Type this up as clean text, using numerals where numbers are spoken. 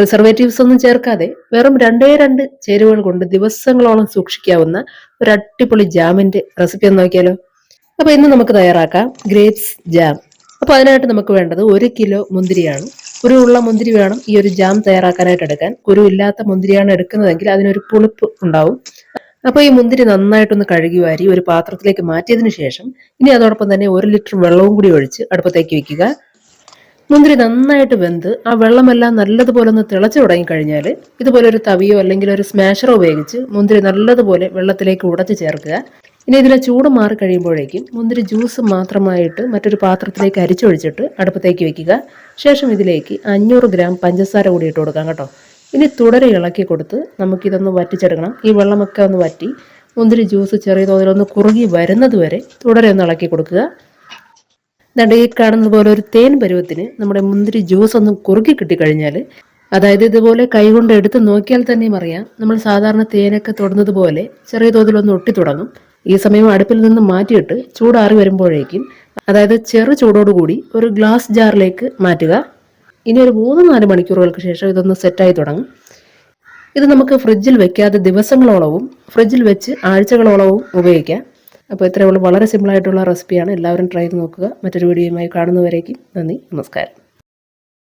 Preservatives ഒന്നും ചേർക്കാതെ വെറും രണ്ട് ചേരുവകൾ കൊണ്ട് ദിവസങ്ങളോളം സൂക്ഷിക്കാവുന്ന ഒരു അടിപൊളി ജാമിന്റെ റെസിപ്പി ഒന്ന് നോക്കിയാലോ. അപ്പൊ ഇന്ന് നമുക്ക് തയ്യാറാക്കാം ഗ്രേപ്സ് ജാം. അപ്പൊ അതിനായിട്ട് നമുക്ക് വേണ്ടത് 1 കിലോ മുന്തിരിയാണ്. കുരുവുള്ള മുന്തിരി വേണം ഈ ഒരു ജാം തയ്യാറാക്കാനായിട്ട് എടുക്കാൻ. കുരു ഇല്ലാത്ത മുന്തിരിയാണ് എടുക്കുന്നതെങ്കിൽ അതിനൊരു പുളിപ്പ് ഉണ്ടാവും. അപ്പൊ ഈ മുന്തിരി നന്നായിട്ടൊന്ന് കഴുകി വാരി ഒരു പാത്രത്തിലേക്ക് മാറ്റിയതിനു ശേഷം ഇനി അതോടൊപ്പം തന്നെ 1 ലിറ്റർ വെള്ളവും കൂടി ഒഴിച്ച് അടുപ്പത്തേക്ക് വെക്കുക. മുന്തിരി നന്നായിട്ട് വെന്ത് ആ വെള്ളമെല്ലാം നല്ലതുപോലെ ഒന്ന് തിളച്ചു തുടങ്ങിക്കഴിഞ്ഞാൽ ഇതുപോലെ ഒരു തവിയോ അല്ലെങ്കിൽ ഒരു സ്മാഷറോ ഉപയോഗിച്ച് മുന്തിരി നല്ലതുപോലെ വെള്ളത്തിലേക്ക് ഉടച്ച് ചേർക്കുക. ഇനി ഇതിലെ ചൂട് മാറി കഴിയുമ്പോഴേക്കും മുന്തിരി ജ്യൂസ് മാത്രമായിട്ട് മറ്റൊരു പാത്രത്തിലേക്ക് അരിച്ചൊഴിച്ചിട്ട് അടുപ്പത്തേക്ക് വെക്കുക. ശേഷം ഇതിലേക്ക് 500 ഗ്രാം പഞ്ചസാര കൂടി ഇട്ട് കൊടുക്കാം കേട്ടോ. ഇനി തുടരെ ഇളക്കി കൊടുത്ത് നമുക്കിതൊന്ന് വറ്റിച്ചെടുക്കണം. ഈ വെള്ളമൊക്കെ ഒന്ന് വറ്റി മുന്തിരി ജ്യൂസ് ചെറിയ തോതിലൊന്ന് കുറുകി വരുന്നത് വരെ തുടരെ ഒന്ന് ഇളക്കി കൊടുക്കുക. ഈ കാണുന്നത് പോലെ ഒരു തേൻ പരുവത്തിന് നമ്മുടെ മുന്തിരി ജ്യൂസ് ഒന്ന് കുറുക്കി കിട്ടിക്കഴിഞ്ഞാൽ, അതായത് ഇതുപോലെ കൈകൊണ്ട് എടുത്ത് നോക്കിയാൽ തന്നെയും അറിയാം നമ്മൾ സാധാരണ തേനൊക്കെ തൊടുന്നത് പോലെ ചെറിയ തോതിലൊന്ന് ഒട്ടി തുടങ്ങും. ഈ സമയം അടുപ്പിൽ നിന്ന് മാറ്റിയിട്ട് ചൂടാറി വരുമ്പോഴേക്കും, അതായത് ചെറു ചൂടോടുകൂടി ഒരു ഗ്ലാസ് ജാറിലേക്ക് മാറ്റുക. ഇനി ഒരു 3-4 മണിക്കൂറുകൾക്ക് ശേഷം ഇതൊന്ന് സെറ്റായി തുടങ്ങും. ഇത് നമുക്ക് ഫ്രിഡ്ജിൽ വെക്കാതെ ദിവസങ്ങളോളവും ഫ്രിഡ്ജിൽ വെച്ച് ആഴ്ചകളോളവും ഉപയോഗിക്കാം. അപ്പോൾ ഇത്രയേ ഉള്ളൂ. വളരെ സിമ്പിളായിട്ടുള്ള റെസിപ്പിയാണ്. എല്ലാവരും ട്രൈ ചെയ്ത് നോക്കുക. മറ്റൊരു വീഡിയോയുമായി കാണുന്നവരേക്കും നന്ദി, നമസ്കാരം.